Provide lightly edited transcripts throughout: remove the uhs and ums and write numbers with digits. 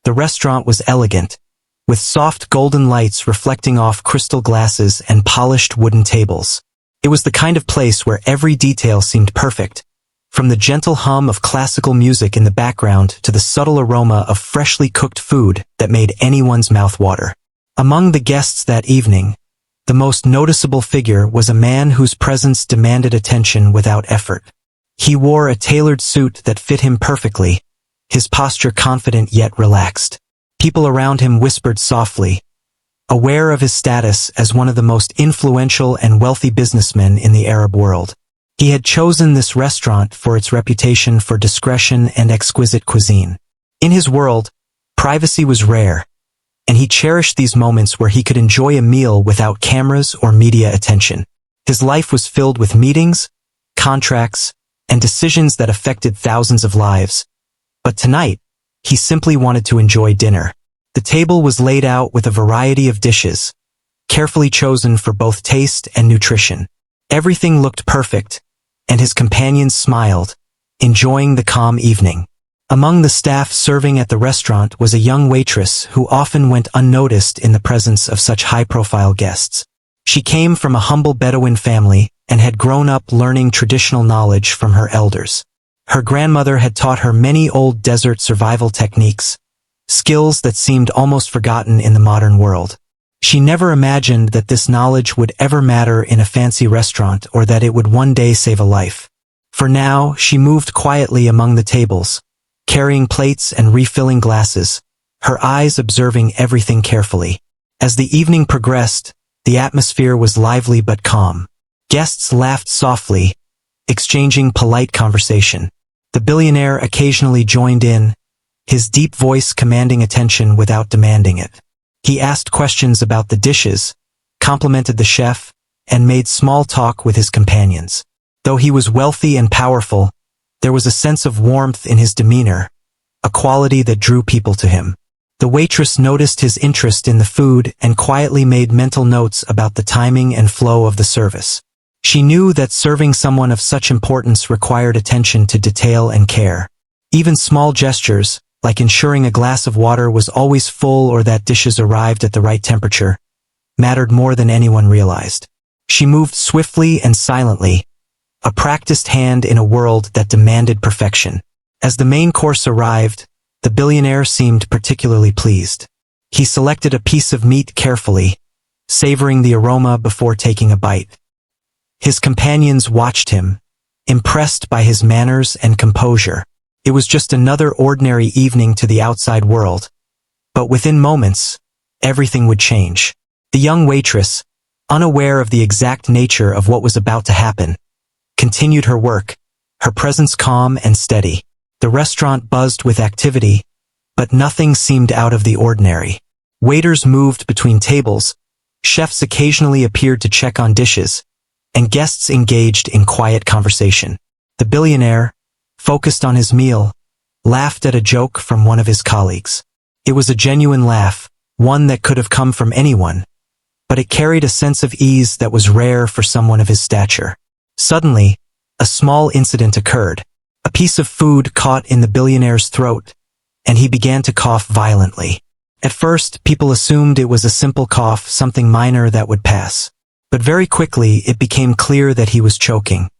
The restaurant was elegant, with soft golden lights reflecting off crystal glasses and polished wooden tables. It was the kind of place where every detail seemed perfect, from the gentle hum of classical music in the background to the subtle aroma of freshly cooked food that made anyone's mouth water. Among the guests that evening, the most noticeable figure was a man whose presence demanded attention without effort. He wore a tailored suit that fit him perfectly, his posture confident yet relaxed. People around him whispered softly, aware of his status as one of the most influential and wealthy businessmen in the Arab world. He had chosen this restaurant for its reputation for discretion and exquisite cuisine. In his world, privacy was rare, and he cherished these moments where he could enjoy a meal without cameras or media attention. His life was filled with meetings, contracts, and decisions that affected thousands of lives. But tonight, he simply wanted to enjoy dinner. The table was laid out with a variety of dishes, carefully chosen for both taste and nutrition. Everything looked perfect, and his companions smiled, enjoying the calm evening. Among the staff serving at the restaurant was a young waitress who often went unnoticed in the presence of such high-profile guests. She came from a humble Bedouin family and had grown up learning traditional knowledge from her elders. Her grandmother had taught her many old desert survival techniques, skills that seemed almost forgotten in the modern world. She never imagined that this knowledge would ever matter in a fancy restaurant or that it would one day save a life. For now, she moved quietly among the tables, carrying plates and refilling glasses, her eyes observing everything carefully. As the evening progressed, the atmosphere was lively but calm. Guests laughed softly, exchanging polite conversation. The billionaire occasionally joined in, his deep voice commanding attention without demanding it. He asked questions about the dishes, complimented the chef, and made small talk with his companions. Though he was wealthy and powerful, there was a sense of warmth in his demeanor, a quality that drew people to him. The waitress noticed his interest in the food and quietly made mental notes about the timing and flow of the service. She knew that serving someone of such importance required attention to detail and care. Even small gestures, like ensuring a glass of water was always full or that dishes arrived at the right temperature, mattered more than anyone realized. She moved swiftly and silently, a practiced hand in a world that demanded perfection. As the main course arrived, the billionaire seemed particularly pleased. He selected a piece of meat carefully, savoring the aroma before taking a bite. His companions watched him, impressed by his manners and composure. It was just another ordinary evening to the outside world, but within moments, everything would change. The young waitress, unaware of the exact nature of what was about to happen, continued her work, her presence calm and steady. The restaurant buzzed with activity, but nothing seemed out of the ordinary. Waiters moved between tables, chefs occasionally appeared to check on dishes, and guests engaged in quiet conversation. The billionaire, focused on his meal, laughed at a joke from one of his colleagues. It was a genuine laugh, one that could have come from anyone, but it carried a sense of ease that was rare for someone of his stature. Suddenly, a small incident occurred. A piece of food caught in the billionaire's throat, and he began to cough violently. At first, people assumed it was a simple cough, something minor that would pass. But very quickly, it became clear that he was choking.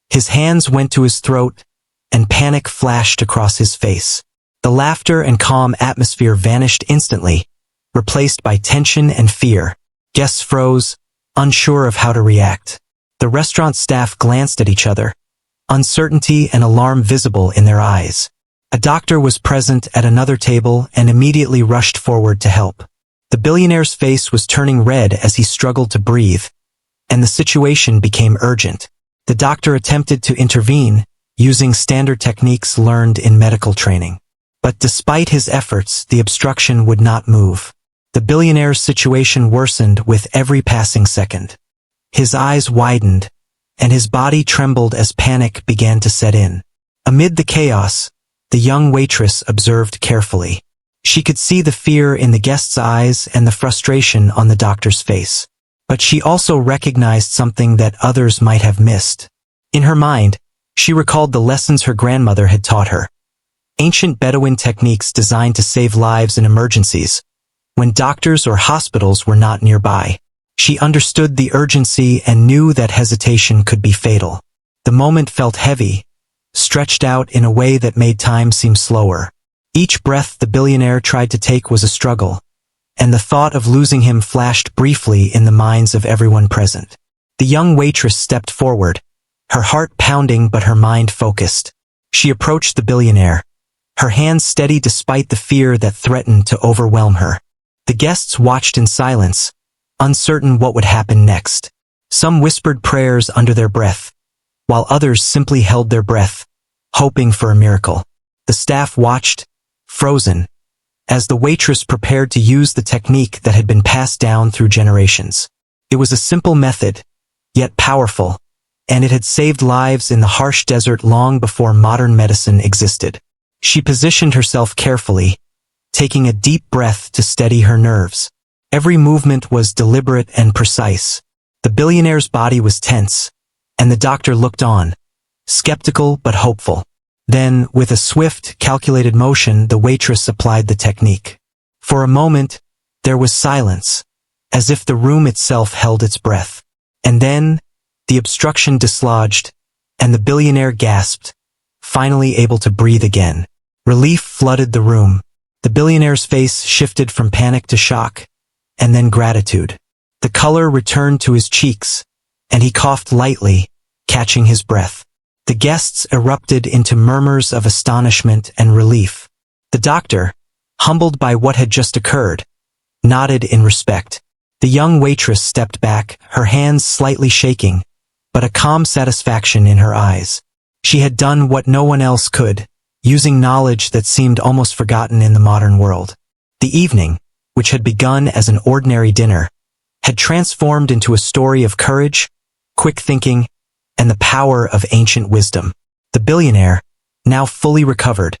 His hands went to his throat, and panic flashed across his face. The laughter and calm atmosphere vanished instantly, replaced by tension and fear. Guests froze, unsure of how to react. The restaurant staff glanced at each other, uncertainty and alarm visible in their eyes. A doctor was present at another table and immediately rushed forward to help. The billionaire's face was turning red as he struggled to breathe, and the situation became urgent. The doctor attempted to intervene, using standard techniques learned in medical training. But despite his efforts, the obstruction would not move. The billionaire's situation worsened with every passing second. His eyes widened, and his body trembled as panic began to set in. Amid the chaos, the young waitress observed carefully. She could see the fear in the guest's eyes and the frustration on the doctor's face. But she also recognized something that others might have missed. In her mind, she recalled the lessons her grandmother had taught her. ancient Bedouin techniques designed to save lives in emergencies, when doctors or hospitals were not nearby. She understood the urgency and knew that hesitation could be fatal. The moment felt heavy, stretched out in a way that made time seem slower. Each breath the billionaire tried to take was a struggle, and the thought of losing him flashed briefly in the minds of everyone present. The young waitress stepped forward, her heart pounding but her mind focused. She approached the billionaire, her hands steady despite the fear that threatened to overwhelm her. The guests watched in silence, uncertain what would happen next. Some whispered prayers under their breath, while others simply held their breath, hoping for a miracle. The staff watched, frozen, as the waitress prepared to use the technique that had been passed down through generations. It was a simple method, yet powerful, and it had saved lives in the harsh desert long before modern medicine existed. She positioned herself carefully, taking a deep breath to steady her nerves. Every movement was deliberate and precise. The billionaire's body was tense, and the doctor looked on, skeptical but hopeful. Then, with a swift, calculated motion, the waitress applied the technique. For a moment, there was silence, as if the room itself held its breath. And then, the obstruction dislodged, and the billionaire gasped, finally able to breathe again. Relief flooded the room. The billionaire's face shifted from panic to shock, and then gratitude. The color returned to his cheeks, and he coughed lightly, catching his breath. The guests erupted into murmurs of astonishment and relief. The doctor, humbled by what had just occurred, nodded in respect. The young waitress stepped back, her hands slightly shaking, but a calm satisfaction in her eyes. She had done what no one else could, using knowledge that seemed almost forgotten in the modern world. The evening, which had begun as an ordinary dinner, had transformed into a story of courage, quick thinking, and the power of ancient wisdom. The billionaire, now fully recovered,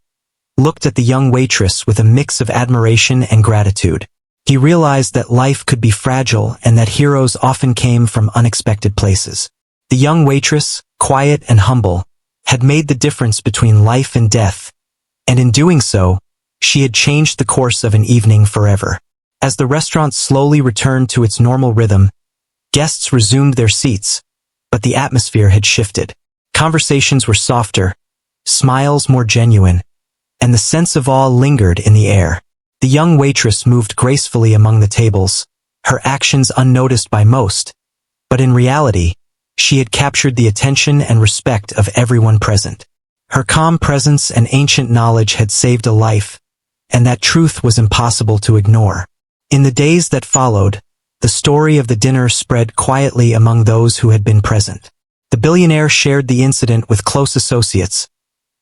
looked at the young waitress with a mix of admiration and gratitude. He realized that life could be fragile and that heroes often came from unexpected places. The young waitress, quiet and humble, had made the difference between life and death, and in doing so, she had changed the course of an evening forever. As the restaurant slowly returned to its normal rhythm, guests resumed their seats, but the atmosphere had shifted. Conversations were softer, smiles more genuine, and the sense of awe lingered in the air. The young waitress moved gracefully among the tables, her actions unnoticed by most, but in reality, she had captured the attention and respect of everyone present. Her calm presence and ancient knowledge had saved a life, and that truth was impossible to ignore. In the days that followed, the story of the dinner spread quietly among those who had been present. The billionaire shared the incident with close associates,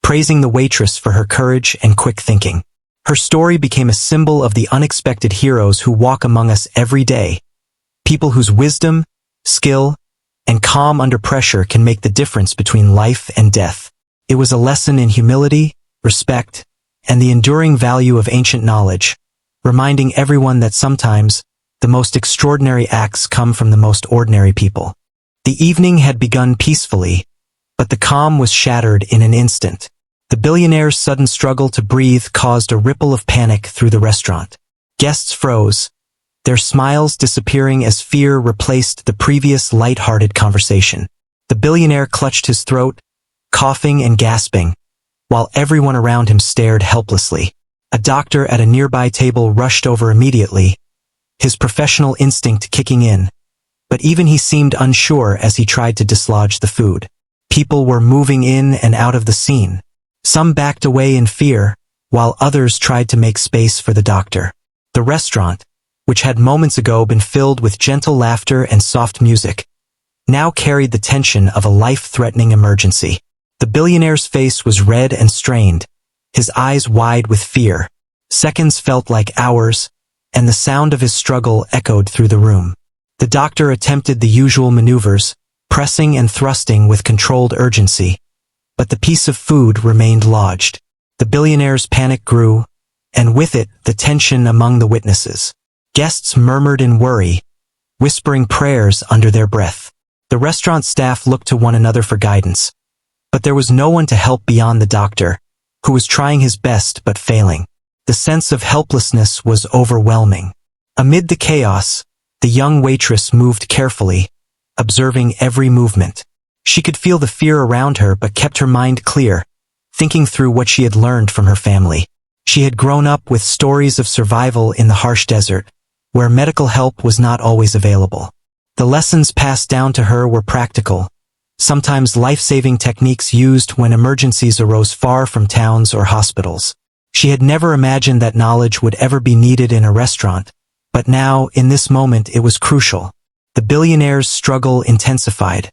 praising the waitress for her courage and quick thinking. Her story became a symbol of the unexpected heroes who walk among us every day, people whose wisdom, skill, and calm under pressure can make the difference between life and death. It was a lesson in humility, respect, and the enduring value of ancient knowledge, reminding everyone that sometimes, the most extraordinary acts come from the most ordinary people. The evening had begun peacefully, but the calm was shattered in an instant. The billionaire's sudden struggle to breathe caused a ripple of panic through the restaurant. Guests froze, their smiles disappearing as fear replaced the previous light-hearted conversation. The billionaire clutched his throat, coughing and gasping, while everyone around him stared helplessly. A doctor at a nearby table rushed over immediately, his professional instinct kicking in, but even he seemed unsure as he tried to dislodge the food. People were moving in and out of the scene. Some backed away in fear, while others tried to make space for the doctor. The restaurant, which had moments ago been filled with gentle laughter and soft music, now carried the tension of a life-threatening emergency. The billionaire's face was red and strained, his eyes wide with fear. Seconds felt like hours, and the sound of his struggle echoed through the room. The doctor attempted the usual maneuvers, pressing and thrusting with controlled urgency, but the piece of food remained lodged. The billionaire's panic grew, and with it, the tension among the witnesses. Guests murmured in worry, whispering prayers under their breath. The restaurant staff looked to one another for guidance, but there was no one to help beyond the doctor, who was trying his best but failing. The sense of helplessness was overwhelming. Amid the chaos, the young waitress moved carefully, observing every movement. She could feel the fear around her but kept her mind clear, thinking through what she had learned from her family. She had grown up with stories of survival in the harsh desert, where medical help was not always available. The lessons passed down to her were practical, sometimes life-saving techniques used when emergencies arose far from towns or hospitals. She had never imagined that knowledge would ever be needed in a restaurant, but now, in this moment, it was crucial. The billionaire's struggle intensified.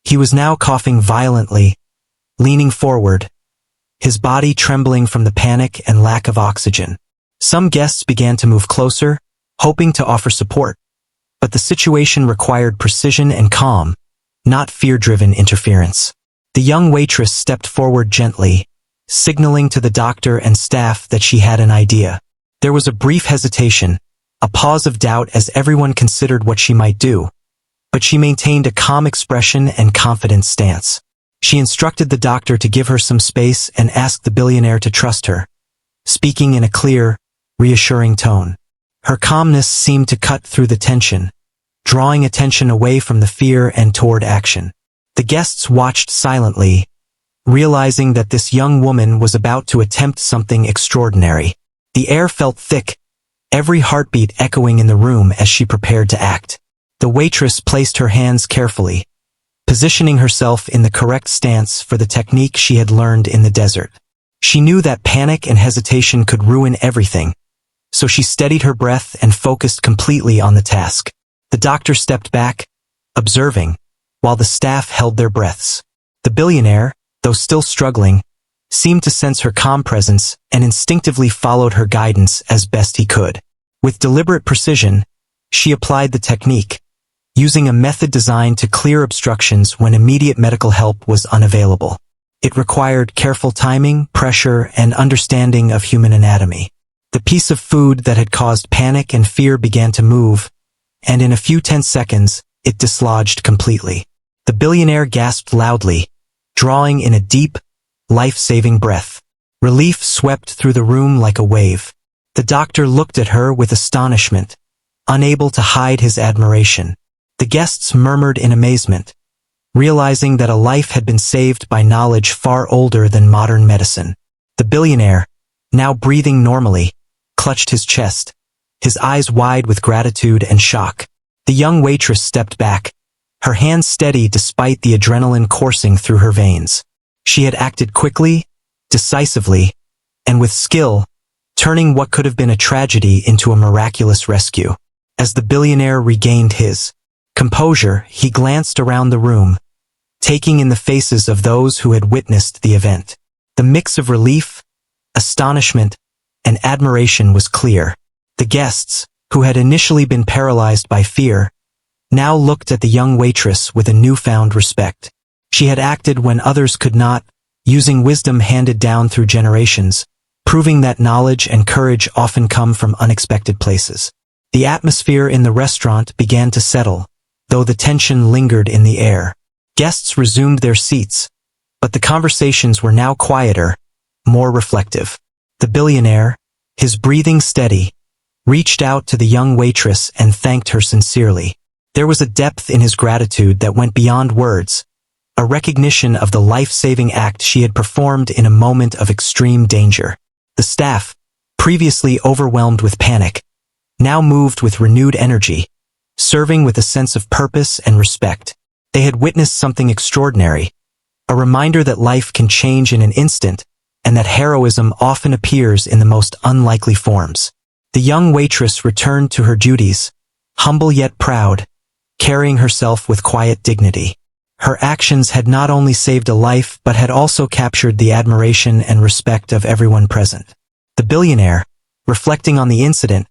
He was now coughing violently, leaning forward, his body trembling from the panic and lack of oxygen. Some guests began to move closer, hoping to offer support. But the situation required precision and calm, not fear-driven interference. The young waitress stepped forward gently, signaling to the doctor and staff that she had an idea. There was a brief hesitation, a pause of doubt as everyone considered what she might do, but she maintained a calm expression and confident stance. She instructed the doctor to give her some space and asked the billionaire to trust her, speaking in a clear, reassuring tone. Her calmness seemed to cut through the tension, drawing attention away from the fear and toward action. The guests watched silently, realizing that this young woman was about to attempt something extraordinary. The air felt thick, every heartbeat echoing in the room as she prepared to act. The waitress placed her hands carefully, positioning herself in the correct stance for the technique she had learned in the desert. She knew that panic and hesitation could ruin everything, so she steadied her breath and focused completely on the task. The doctor stepped back, observing, while the staff held their breaths. The billionaire, though still struggling, seemed to sense her calm presence and instinctively followed her guidance as best he could. With deliberate precision, she applied the technique, using a method designed to clear obstructions when immediate medical help was unavailable. It required careful timing, pressure, and understanding of human anatomy. The piece of food that had caused panic and fear began to move, and in a few tense seconds, it dislodged completely. The billionaire gasped loudly, drawing in a deep, life-saving breath. Relief swept through the room like a wave. The doctor looked at her with astonishment, unable to hide his admiration. The guests murmured in amazement, realizing that a life had been saved by knowledge far older than modern medicine. The billionaire, now breathing normally, clutched his chest, his eyes wide with gratitude and shock. The young waitress stepped back, her hands steady despite the adrenaline coursing through her veins. She had acted quickly, decisively, and with skill, turning what could have been a tragedy into a miraculous rescue. As the billionaire regained his composure, he glanced around the room, taking in the faces of those who had witnessed the event. The mix of relief, astonishment, and admiration was clear. The guests, who had initially been paralyzed by fear, now looked at the young waitress with a newfound respect. She had acted when others could not, using wisdom handed down through generations, proving that knowledge and courage often come from unexpected places. The atmosphere in the restaurant began to settle, though the tension lingered in the air. Guests resumed their seats, but the conversations were now quieter, more reflective. The billionaire, his breathing steady, reached out to the young waitress and thanked her sincerely. There was a depth in his gratitude that went beyond words, a recognition of the life-saving act she had performed in a moment of extreme danger. The staff, previously overwhelmed with panic, now moved with renewed energy, serving with a sense of purpose and respect. They had witnessed something extraordinary, a reminder that life can change in an instant, and that heroism often appears in the most unlikely forms. The young waitress returned to her duties, humble yet proud, carrying herself with quiet dignity. Her actions had not only saved a life but had also captured the admiration and respect of everyone present. The billionaire, reflecting on the incident,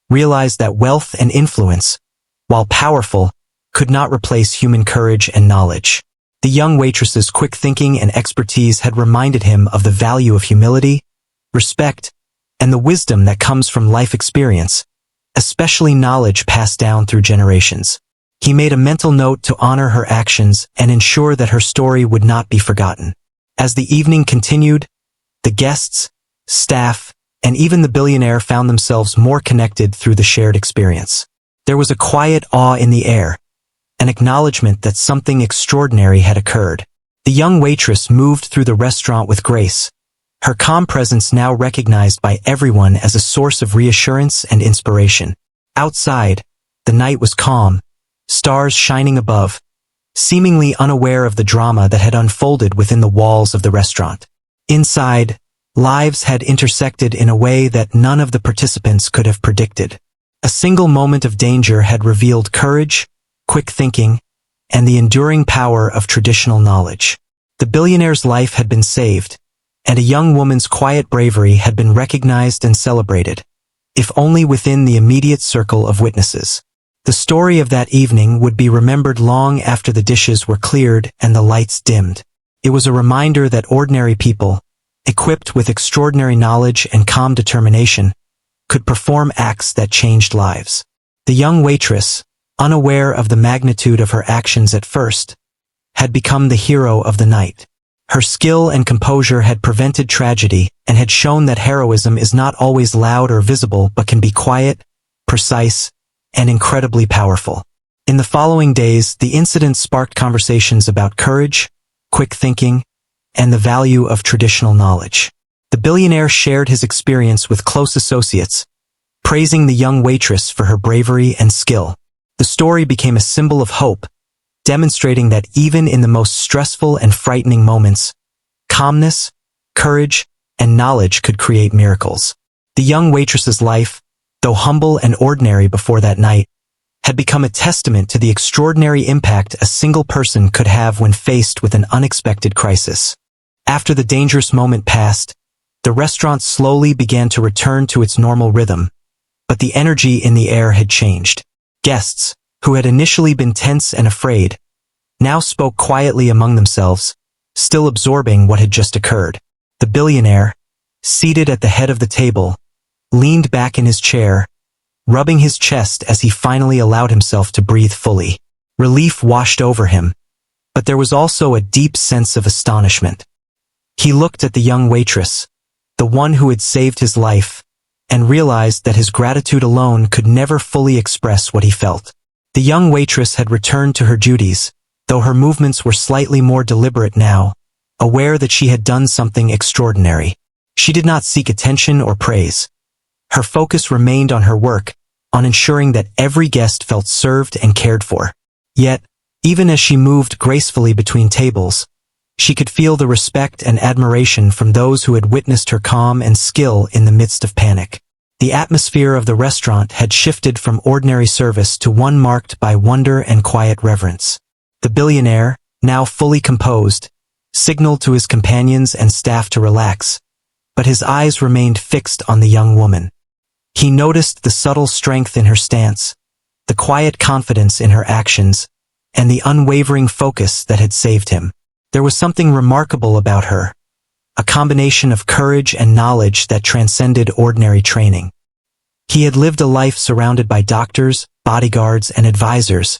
realized that wealth and influence, while powerful, could not replace human courage and knowledge. The young waitress's quick thinking and expertise had reminded him of the value of humility, respect, and the wisdom that comes from life experience, especially knowledge passed down through generations. He made a mental note to honor her actions and ensure that her story would not be forgotten. As the evening continued, The guests, staff, and even the billionaire found themselves more connected through the shared experience. There was a quiet awe in the air, an acknowledgement that something extraordinary had occurred. The young waitress moved through the restaurant with grace, her calm presence now recognized by everyone as a source of reassurance and inspiration. Outside, the night was calm, stars shining above, seemingly unaware of the drama that had unfolded within the walls of the restaurant. Inside, lives had intersected in a way that none of the participants could have predicted. A single moment of danger had revealed courage, quick thinking, and the enduring power of traditional knowledge. The billionaire's life had been saved, and a young woman's quiet bravery had been recognized and celebrated, if only within the immediate circle of witnesses. The story of that evening would be remembered long after the dishes were cleared and the lights dimmed. It was a reminder that ordinary people, equipped with extraordinary knowledge and calm determination, could perform acts that changed lives. The young waitress, unaware of the magnitude of her actions at first, had become the hero of the night. Her skill and composure had prevented tragedy and had shown that heroism is not always loud or visible but can be quiet, precise, and incredibly powerful. In the following days, the incident sparked conversations about courage, quick thinking, and the value of traditional knowledge. The billionaire shared his experience with close associates, praising the young waitress for her bravery and skill. The story became a symbol of hope, demonstrating that even in the most stressful and frightening moments, calmness, courage, and knowledge could create miracles. The young waitress's life, though humble and ordinary before that night, had become a testament to the extraordinary impact a single person could have when faced with an unexpected crisis. After the dangerous moment passed, the restaurant slowly began to return to its normal rhythm, but the energy in the air had changed. Guests, who had initially been tense and afraid, now spoke quietly among themselves, still absorbing what had just occurred. The billionaire, seated at the head of the table, leaned back in his chair, rubbing his chest as he finally allowed himself to breathe fully. Relief washed over him, but there was also a deep sense of astonishment. He looked at the young waitress, the one who had saved his life, and realized that his gratitude alone could never fully express what he felt. The young waitress had returned to her duties, though her movements were slightly more deliberate now, aware that she had done something extraordinary. She did not seek attention or praise. Her focus remained on her work, on ensuring that every guest felt served and cared for. Yet, even as she moved gracefully between tables, she could feel the respect and admiration from those who had witnessed her calm and skill in the midst of panic. The atmosphere of the restaurant had shifted from ordinary service to one marked by wonder and quiet reverence. The billionaire, now fully composed, signaled to his companions and staff to relax, but his eyes remained fixed on the young woman. He noticed the subtle strength in her stance, the quiet confidence in her actions, and the unwavering focus that had saved him. There was something remarkable about her, a combination of courage and knowledge that transcended ordinary training. He had lived a life surrounded by doctors, bodyguards, and advisors,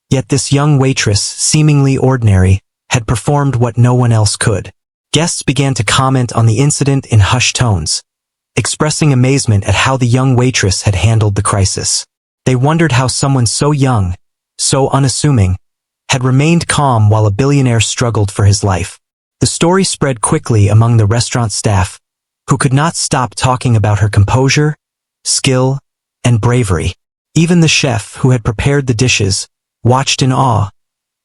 yet this young waitress, seemingly ordinary, had performed what no one else could. Guests began to comment on the incident in hushed tones, expressing amazement at how the young waitress had handled the crisis. They wondered how someone so young, so unassuming, had remained calm while a billionaire struggled for his life. The story spread quickly among the restaurant staff, who could not stop talking about her composure, skill, and bravery. Even the chef who had prepared the dishes watched in awe,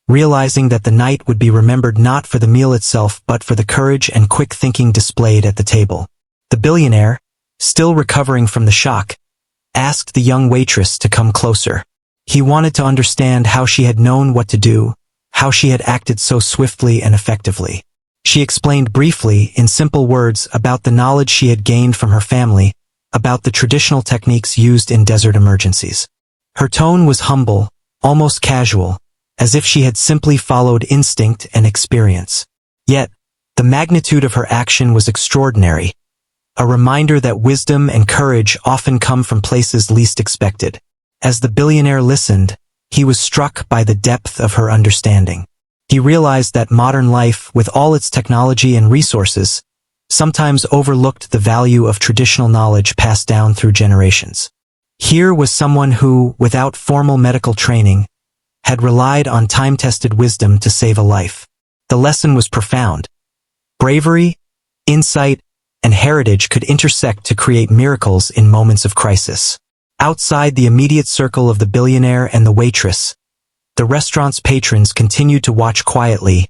realizing that the night would be remembered not for the meal itself but for the courage and quick thinking displayed at the table. The billionaire, still recovering from the shock, asked the young waitress to come closer. He wanted to understand how she had known what to do, how she had acted so swiftly and effectively. She explained briefly, in simple words, about the knowledge she had gained from her family, about the traditional techniques used in desert emergencies. Her tone was humble, almost casual, as if she had simply followed instinct and experience. Yet, the magnitude of her action was extraordinary, a reminder that wisdom and courage often come from places least expected. As the billionaire listened, he was struck by the depth of her understanding. He realized that modern life, with all its technology and resources, sometimes overlooked the value of traditional knowledge passed down through generations. Here was someone who, without formal medical training, had relied on time-tested wisdom to save a life. The lesson was profound. Bravery, insight, and heritage could intersect to create miracles in moments of crisis. Outside the immediate circle of the billionaire and the waitress, the restaurant's patrons continued to watch quietly,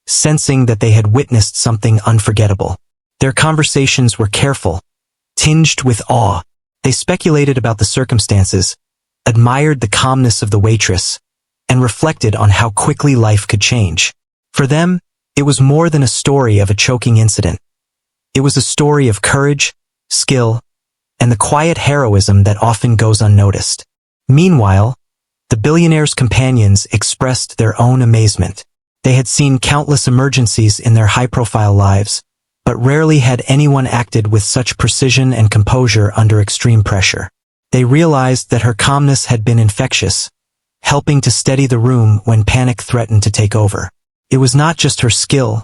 sensing that they had witnessed something unforgettable. Their conversations were careful, tinged with awe. They speculated about the circumstances, admired the calmness of the waitress, and reflected on how quickly life could change. For them, it was more than a story of a choking incident. It was a story of courage, skill, and the quiet heroism that often goes unnoticed. Meanwhile, the billionaire's companions expressed their own amazement. They had seen countless emergencies in their high-profile lives, but rarely had anyone acted with such precision and composure under extreme pressure. They realized that her calmness had been infectious, helping to steady the room when panic threatened to take over. It was not just her skill,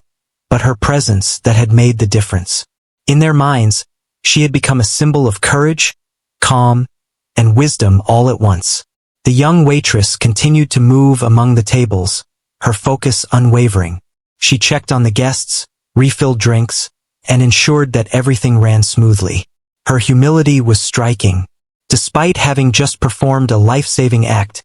but her presence that had made the difference. In their minds, she had become a symbol of courage, calm, and wisdom all at once. The young waitress continued to move among the tables, her focus unwavering. She checked on the guests, refilled drinks, and ensured that everything ran smoothly. Her humility was striking. Despite having just performed a life-saving act,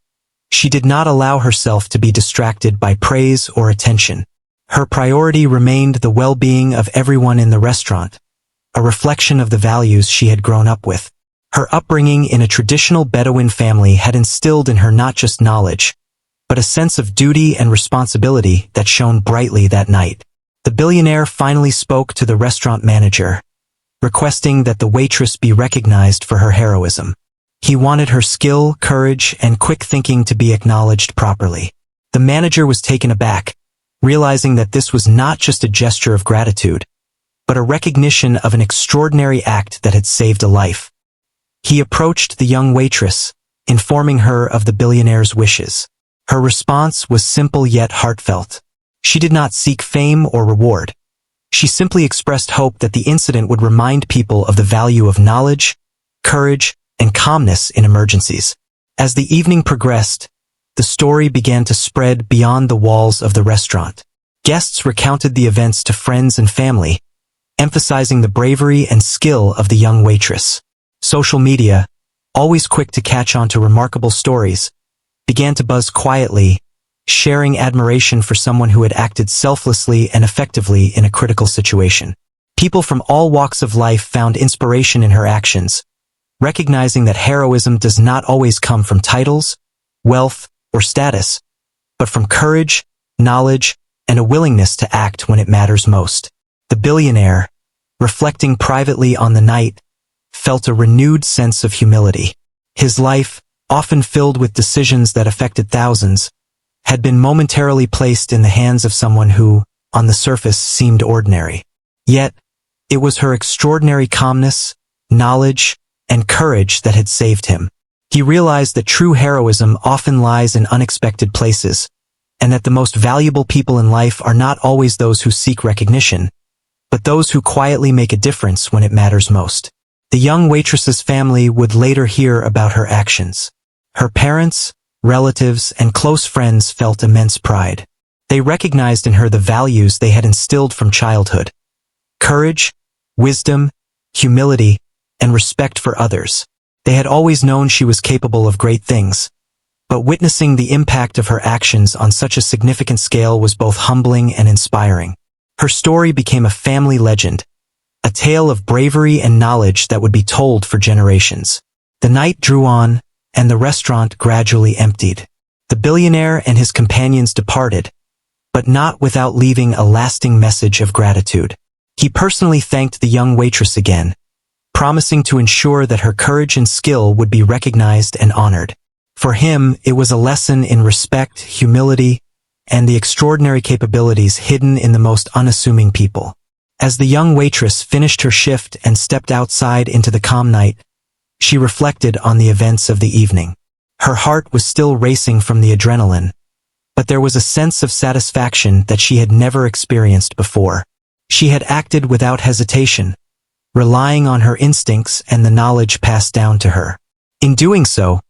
she did not allow herself to be distracted by praise or attention. Her priority remained the well-being of everyone in the restaurant, a reflection of the values she had grown up with. Her upbringing in a traditional Bedouin family had instilled in her not just knowledge, but a sense of duty and responsibility that shone brightly that night. The billionaire finally spoke to the restaurant manager, requesting that the waitress be recognized for her heroism. He wanted her skill, courage, and quick thinking to be acknowledged properly. The manager was taken aback, realizing that this was not just a gesture of gratitude, but a recognition of an extraordinary act that had saved a life. He approached the young waitress, informing her of the billionaire's wishes. Her response was simple yet heartfelt. She did not seek fame or reward. She simply expressed hope that the incident would remind people of the value of knowledge, courage, and calmness in emergencies. As the evening progressed, the story began to spread beyond the walls of the restaurant. Guests recounted the events to friends and family, emphasizing the bravery and skill of the young waitress. Social media, always quick to catch on to remarkable stories, began to buzz quietly, sharing admiration for someone who had acted selflessly and effectively in a critical situation. People from all walks of life found inspiration in her actions, recognizing that heroism does not always come from titles, wealth, or status, but from courage, knowledge, and a willingness to act when it matters most. The billionaire, reflecting privately on the night, felt a renewed sense of humility. His life, often filled with decisions that affected thousands, had been momentarily placed in the hands of someone who, on the surface, seemed ordinary. Yet, it was her extraordinary calmness, knowledge, and courage that had saved him. He realized that true heroism often lies in unexpected places, and that the most valuable people in life are not always those who seek recognition, but those who quietly make a difference when it matters most. The young waitress's family would later hear about her actions. Her parents, relatives, and close friends felt immense pride. They recognized in her the values they had instilled from childhood: courage, wisdom, humility, and respect for others. They had always known she was capable of great things, but witnessing the impact of her actions on such a significant scale was both humbling and inspiring. Her story became a family legend, a tale of bravery and knowledge that would be told for generations. The night drew on, and the restaurant gradually emptied. The billionaire and his companions departed, but not without leaving a lasting message of gratitude. He personally thanked the young waitress again, promising to ensure that her courage and skill would be recognized and honored. For him, it was a lesson in respect, humility, and the extraordinary capabilities hidden in the most unassuming people. As the young waitress finished her shift and stepped outside into the calm night, she reflected on the events of the evening. Her heart was still racing from the adrenaline, but there was a sense of satisfaction that she had never experienced before. She had acted without hesitation, relying on her instincts and the knowledge passed down to her. In doing so,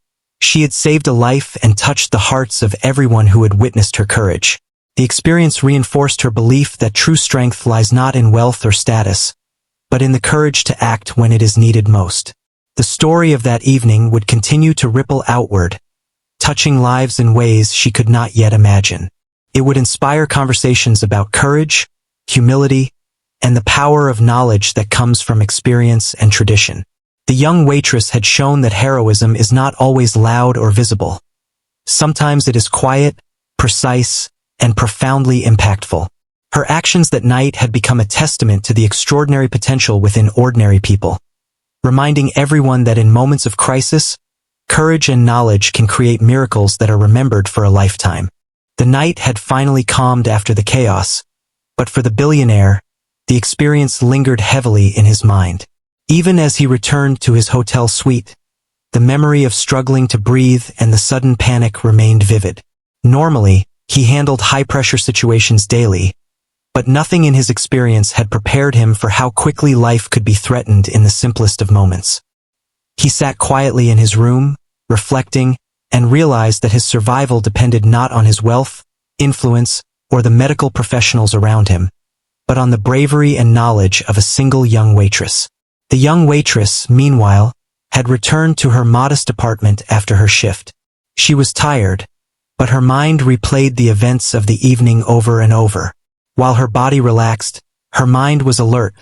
she had saved a life and touched the hearts of everyone who had witnessed her courage. The experience reinforced her belief that true strength lies not in wealth or status, but in the courage to act when it is needed most. The story of that evening would continue to ripple outward, touching lives in ways she could not yet imagine. It would inspire conversations about courage, humility, and the power of knowledge that comes from experience and tradition. The young waitress had shown that heroism is not always loud or visible. Sometimes it is quiet, precise, and profoundly impactful. Her actions that night had become a testament to the extraordinary potential within ordinary people, reminding everyone that in moments of crisis, courage and knowledge can create miracles that are remembered for a lifetime. The night had finally calmed after the chaos, but for the billionaire, the experience lingered heavily in his mind. Even as he returned to his hotel suite, the memory of struggling to breathe and the sudden panic remained vivid. Normally, he handled high-pressure situations daily, but nothing in his experience had prepared him for how quickly life could be threatened in the simplest of moments. He sat quietly in his room, reflecting, and realized that his survival depended not on his wealth, influence, or the medical professionals around him, but on the bravery and knowledge of a single young waitress. The young waitress, meanwhile, had returned to her modest apartment after her shift. She was tired, but her mind replayed the events of the evening over and over. While her body relaxed, her mind was alert,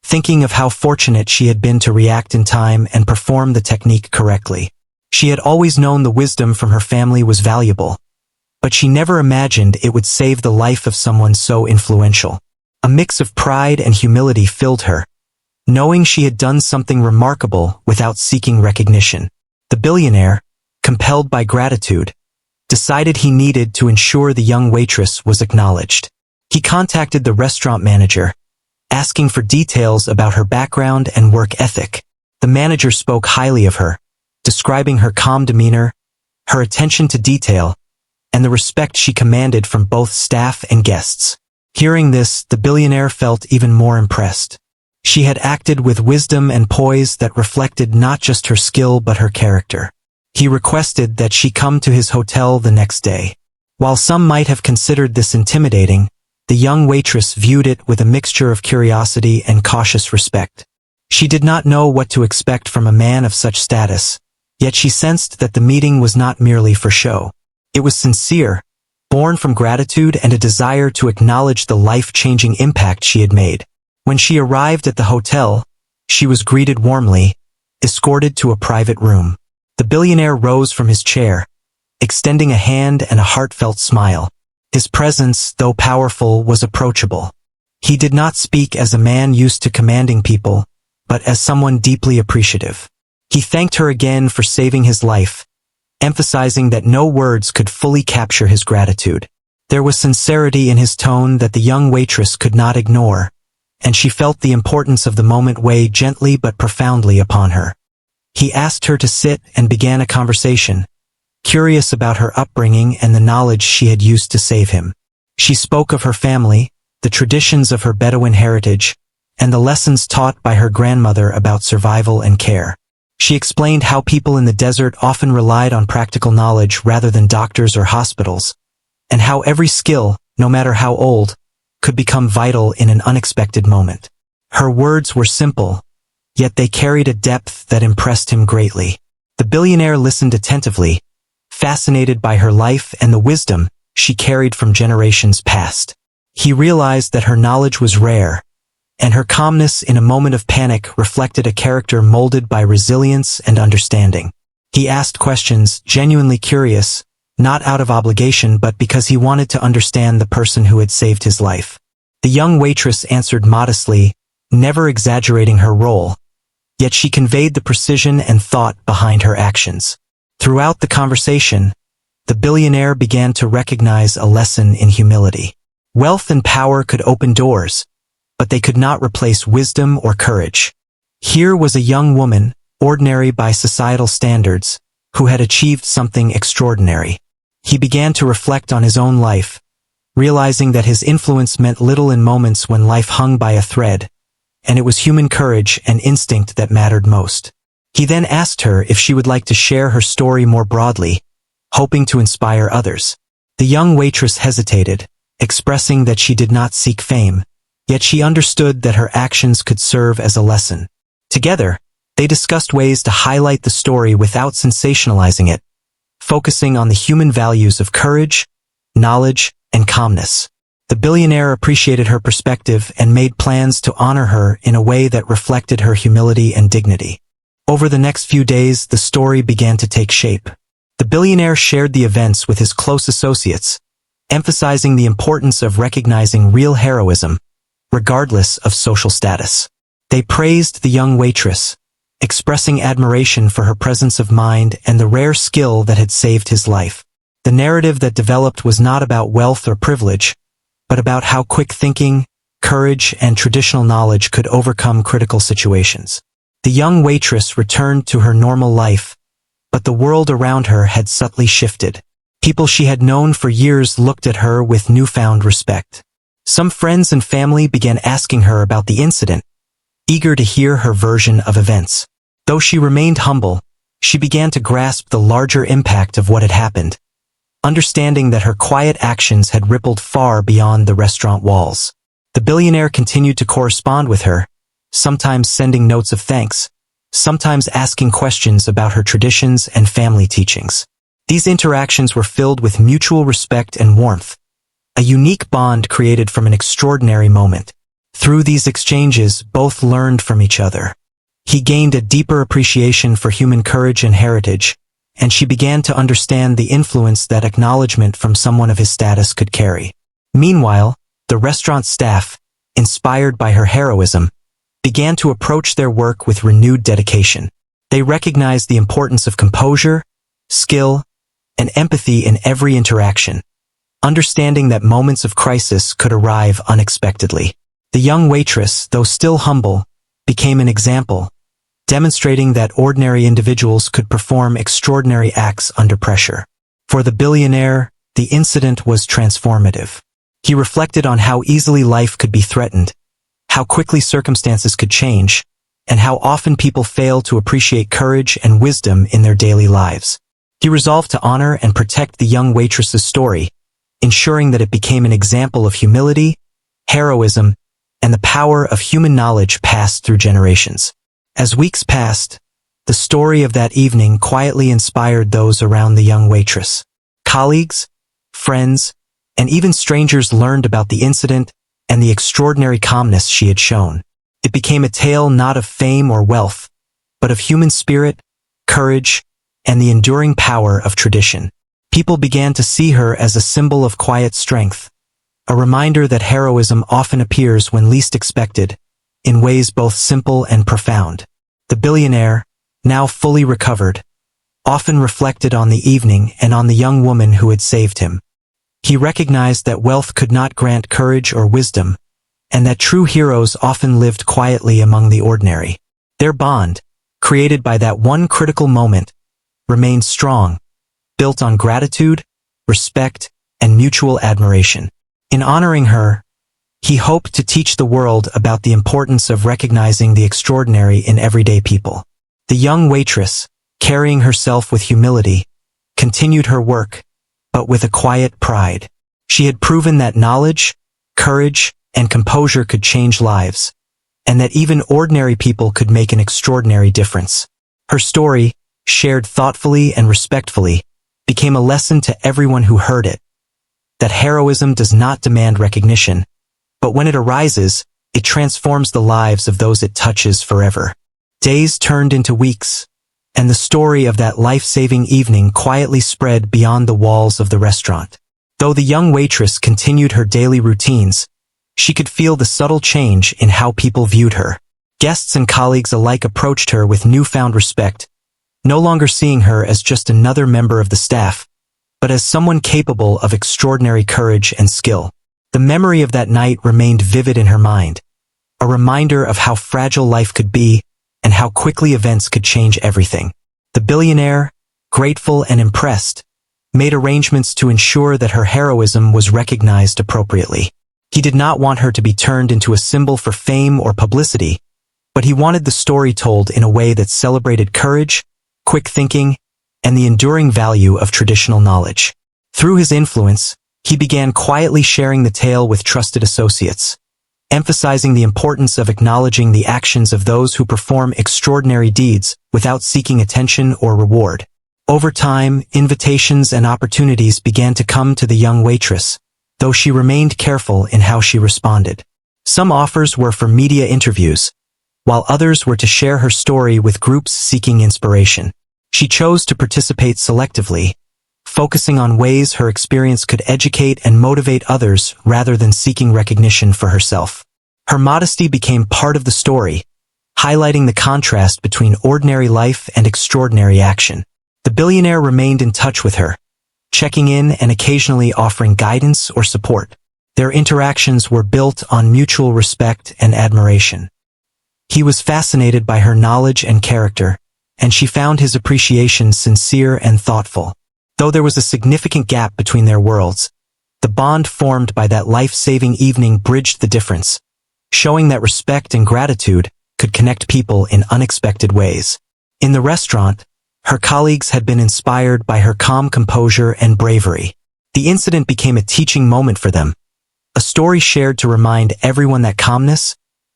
thinking of how fortunate she had been to react in time and perform the technique correctly. She had always known the wisdom from her family was valuable, but she never imagined it would save the life of someone so influential. A mix of pride and humility filled her, knowing she had done something remarkable without seeking recognition. The billionaire, compelled by gratitude, decided he needed to ensure the young waitress was acknowledged. He contacted the restaurant manager, asking for details about her background and work ethic. The manager spoke highly of her, describing her calm demeanor, her attention to detail, and the respect she commanded from both staff and guests. Hearing this, the billionaire felt even more impressed. She had acted with wisdom and poise that reflected not just her skill but her character. He requested that she come to his hotel the next day. While some might have considered this intimidating, the young waitress viewed it with a mixture of curiosity and cautious respect. She did not know what to expect from a man of such status, yet she sensed that the meeting was not merely for show. It was sincere, born from gratitude and a desire to acknowledge the life-changing impact she had made. When she arrived at the hotel, she was greeted warmly, escorted to a private room. The billionaire rose from his chair, extending a hand and a heartfelt smile. His presence, though powerful, was approachable. He did not speak as a man used to commanding people, but as someone deeply appreciative. He thanked her again for saving his life, emphasizing that no words could fully capture his gratitude. There was sincerity in his tone that the young waitress could not ignore, and she felt the importance of the moment weigh gently but profoundly upon her. He asked her to sit and began a conversation, curious about her upbringing and the knowledge she had used to save him. She spoke of her family, the traditions of her Bedouin heritage, and the lessons taught by her grandmother about survival and care. She explained how people in the desert often relied on practical knowledge rather than doctors or hospitals, and how every skill, no matter how old, could become vital in an unexpected moment. Her words were simple, yet they carried a depth that impressed him greatly. The billionaire listened attentively, fascinated by her life and the wisdom she carried from generations past. He realized that her knowledge was rare, and her calmness in a moment of panic reflected a character molded by resilience and understanding. He asked questions, genuinely curious, not out of obligation but because he wanted to understand the person who had saved his life. The young waitress answered modestly, never exaggerating her role, yet she conveyed the precision and thought behind her actions. Throughout the conversation, the billionaire began to recognize a lesson in humility. Wealth and power could open doors, but they could not replace wisdom or courage. Here was a young woman, ordinary by societal standards, who had achieved something extraordinary. He began to reflect on his own life, realizing that his influence meant little in moments when life hung by a thread, and it was human courage and instinct that mattered most. He then asked her if she would like to share her story more broadly, hoping to inspire others. The young waitress hesitated, expressing that she did not seek fame, yet she understood that her actions could serve as a lesson. Together, they discussed ways to highlight the story without sensationalizing it, focusing on the human values of courage, knowledge, and calmness. The billionaire appreciated her perspective and made plans to honor her in a way that reflected her humility and dignity. Over the next few days, the story began to take shape. The billionaire shared the events with his close associates, emphasizing the importance of recognizing real heroism, regardless of social status. They praised the young waitress, expressing admiration for her presence of mind and the rare skill that had saved his life. The narrative that developed was not about wealth or privilege, but about how quick thinking, courage, and traditional knowledge could overcome critical situations. The young waitress returned to her normal life, but the world around her had subtly shifted. People she had known for years looked at her with newfound respect. Some friends and family began asking her about the incident, eager to hear her version of events. Though she remained humble, she began to grasp the larger impact of what had happened, understanding that her quiet actions had rippled far beyond the restaurant walls. The billionaire continued to correspond with her, sometimes sending notes of thanks, sometimes asking questions about her traditions and family teachings. These interactions were filled with mutual respect and warmth, a unique bond created from an extraordinary moment. Through these exchanges, both learned from each other. He gained a deeper appreciation for human courage and heritage, and she began to understand the influence that acknowledgement from someone of his status could carry. Meanwhile, the restaurant staff, inspired by her heroism, began to approach their work with renewed dedication. They recognized the importance of composure, skill, and empathy in every interaction, understanding that moments of crisis could arrive unexpectedly. The young waitress, though still humble, became an example, demonstrating that ordinary individuals could perform extraordinary acts under pressure. For the billionaire, the incident was transformative. He reflected on how easily life could be threatened, how quickly circumstances could change, and how often people fail to appreciate courage and wisdom in their daily lives. He resolved to honor and protect the young waitress's story, ensuring that it became an example of humility, heroism, and the power of human knowledge passed through generations. As weeks passed, the story of that evening quietly inspired those around the young waitress. Colleagues, friends, and even strangers learned about the incident and the extraordinary calmness she had shown. It became a tale not of fame or wealth, but of human spirit, courage, and the enduring power of tradition. People began to see her as a symbol of quiet strength, a reminder that heroism often appears when least expected, in ways both simple and profound. The billionaire, now fully recovered, often reflected on the evening and on the young woman who had saved him. He recognized that wealth could not grant courage or wisdom, and that true heroes often lived quietly among the ordinary. Their bond, created by that one critical moment, remained strong, built on gratitude, respect, and mutual admiration. In honoring her, he hoped to teach the world about the importance of recognizing the extraordinary in everyday people. The young waitress, carrying herself with humility, continued her work, but with a quiet pride. She had proven that knowledge, courage, and composure could change lives, and that even ordinary people could make an extraordinary difference. Her story, shared thoughtfully and respectfully, became a lesson to everyone who heard it, that heroism does not demand recognition, but when it arises, it transforms the lives of those it touches forever. Days turned into weeks, and the story of that life-saving evening quietly spread beyond the walls of the restaurant. Though the young waitress continued her daily routines, she could feel the subtle change in how people viewed her. Guests and colleagues alike approached her with newfound respect, no longer seeing her as just another member of the staff, but as someone capable of extraordinary courage and skill. The memory of that night remained vivid in her mind, a reminder of how fragile life could be and how quickly events could change everything. The billionaire, grateful and impressed, made arrangements to ensure that her heroism was recognized appropriately. He did not want her to be turned into a symbol for fame or publicity, but he wanted the story told in a way that celebrated courage, quick thinking, and the enduring value of traditional knowledge. Through his influence, he began quietly sharing the tale with trusted associates, emphasizing the importance of acknowledging the actions of those who perform extraordinary deeds without seeking attention or reward. Over time, invitations and opportunities began to come to the young waitress, though she remained careful in how she responded. Some offers were for media interviews, while others were to share her story with groups seeking inspiration. She chose to participate selectively, focusing on ways her experience could educate and motivate others rather than seeking recognition for herself. Her modesty became part of the story, highlighting the contrast between ordinary life and extraordinary action. The billionaire remained in touch with her, checking in and occasionally offering guidance or support. Their interactions were built on mutual respect and admiration. He was fascinated by her knowledge and character, and she found his appreciation sincere and thoughtful. Though there was a significant gap between their worlds, the bond formed by that life-saving evening bridged the difference, showing that respect and gratitude could connect people in unexpected ways. In the restaurant, her colleagues had been inspired by her calm composure and bravery. The incident became a teaching moment for them, a story shared to remind everyone that calmness,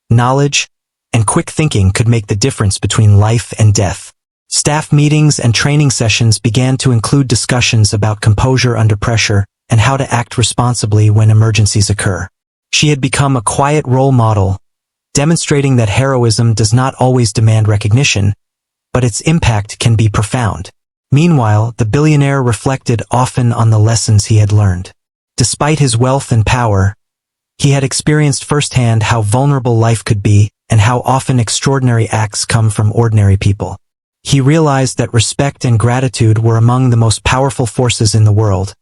knowledge, and quick thinking could make the difference between life and death. Staff meetings and training sessions began to include discussions about composure under pressure and how to act responsibly when emergencies occur. She had become a quiet role model, demonstrating that heroism does not always demand recognition, but its impact can be profound. Meanwhile, the billionaire reflected often on the lessons he had learned. Despite his wealth and power, he had experienced firsthand how vulnerable life could be and how often extraordinary acts come from ordinary people. He realized that respect and gratitude were among the most powerful forces in the world,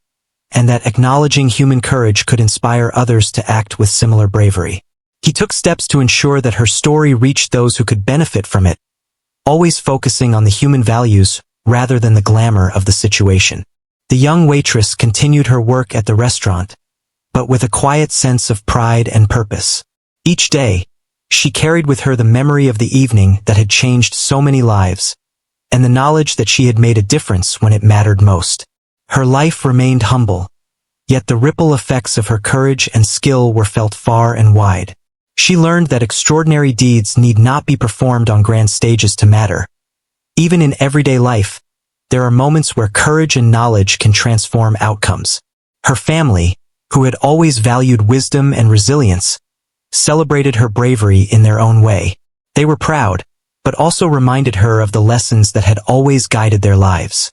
and that acknowledging human courage could inspire others to act with similar bravery. He took steps to ensure that her story reached those who could benefit from it, always focusing on the human values rather than the glamour of the situation. The young waitress continued her work at the restaurant, but with a quiet sense of pride and purpose. Each day, she carried with her the memory of the evening that had changed so many lives, and the knowledge that she had made a difference when it mattered most. Her life remained humble, yet the ripple effects of her courage and skill were felt far and wide. She learned that extraordinary deeds need not be performed on grand stages to matter. Even in everyday life, there are moments where courage and knowledge can transform outcomes. Her family, who had always valued wisdom and resilience, celebrated her bravery in their own way. They were proud, but also reminded her of the lessons that had always guided their lives: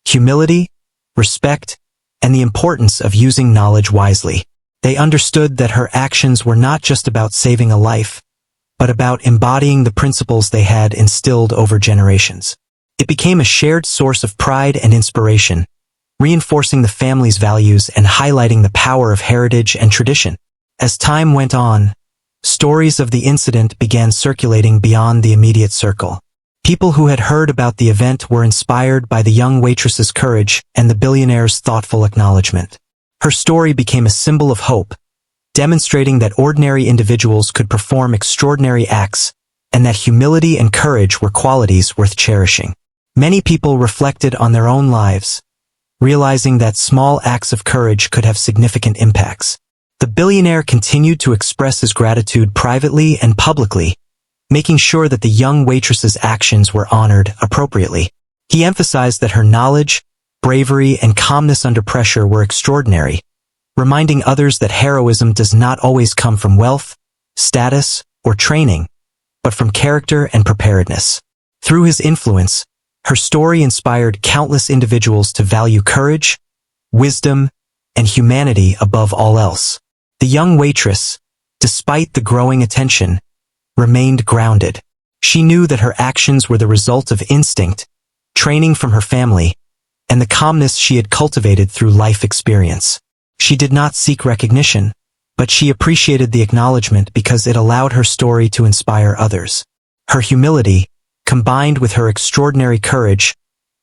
humility, respect, and the importance of using knowledge wisely. They understood that her actions were not just about saving a life, but about embodying the principles they had instilled over generations. It became a shared source of pride and inspiration, reinforcing the family's values and highlighting the power of heritage and tradition. As time went on, stories of the incident began circulating beyond the immediate circle. People who had heard about the event were inspired by the young waitress's courage and the billionaire's thoughtful acknowledgement. Her story became a symbol of hope, demonstrating that ordinary individuals could perform extraordinary acts, and that humility and courage were qualities worth cherishing. Many people reflected on their own lives, realizing that small acts of courage could have significant impacts. The billionaire continued to express his gratitude privately and publicly, making sure that the young waitress's actions were honored appropriately. He emphasized that her knowledge, bravery, and calmness under pressure were extraordinary, reminding others that heroism does not always come from wealth, status, or training, but from character and preparedness. Through his influence, her story inspired countless individuals to value courage, wisdom, and humanity above all else. The young waitress, despite the growing attention, remained grounded. She knew that her actions were the result of instinct, training from her family, and the calmness she had cultivated through life experience. She did not seek recognition, but she appreciated the acknowledgement because it allowed her story to inspire others. Her humility, combined with her extraordinary courage,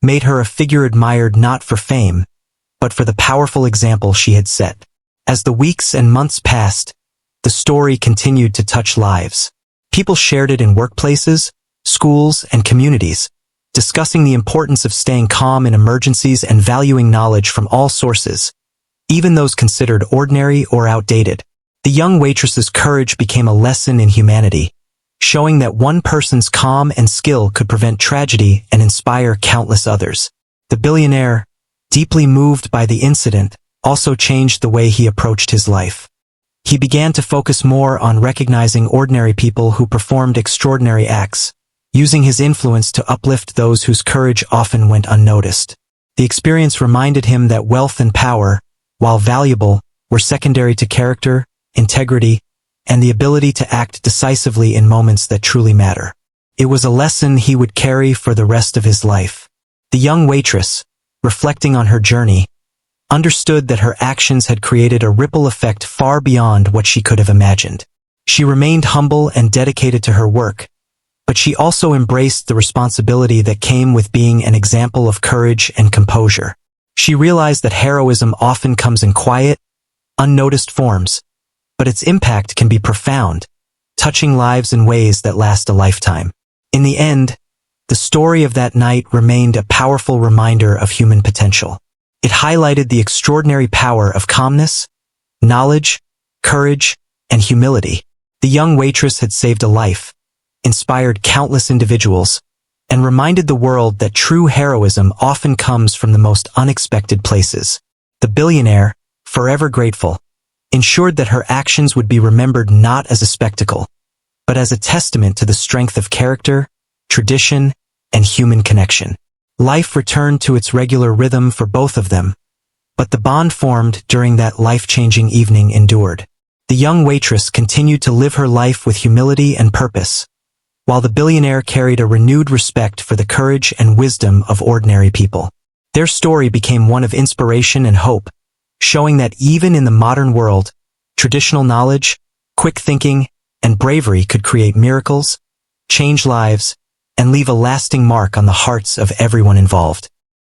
made her a figure admired not for fame, but for the powerful example she had set. As the weeks and months passed, the story continued to touch lives. People shared it in workplaces, schools, and communities, discussing the importance of staying calm in emergencies and valuing knowledge from all sources, even those considered ordinary or outdated. The young waitress's courage became a lesson in humanity, showing that one person's calm and skill could prevent tragedy and inspire countless others. The billionaire, deeply moved by the incident, also changed the way he approached his life. He began to focus more on recognizing ordinary people who performed extraordinary acts, using his influence to uplift those whose courage often went unnoticed. The experience reminded him that wealth and power, while valuable, were secondary to character, integrity, and the ability to act decisively in moments that truly matter. It was a lesson he would carry for the rest of his life. The young waitress, reflecting on her journey, understood that her actions had created a ripple effect far beyond what she could have imagined. She remained humble and dedicated to her work, but she also embraced the responsibility that came with being an example of courage and composure. She realized that heroism often comes in quiet, unnoticed forms, but its impact can be profound, touching lives in ways that last a lifetime. In the end, the story of that night remained a powerful reminder of human potential. It highlighted the extraordinary power of calmness, knowledge, courage, and humility. The young waitress had saved a life, inspired countless individuals, and reminded the world that true heroism often comes from the most unexpected places. The billionaire, forever grateful, ensured that her actions would be remembered not as a spectacle, but as a testament to the strength of character, tradition, and human connection. Life returned to its regular rhythm for both of them, but the bond formed during that life-changing evening endured. The young waitress continued to live her life with humility and purpose, while the billionaire carried a renewed respect for the courage and wisdom of ordinary people. Their story became one of inspiration and hope, showing that even in the modern world, traditional knowledge, quick thinking, and bravery could create miracles, change lives, and leave a lasting mark on the hearts of everyone involved.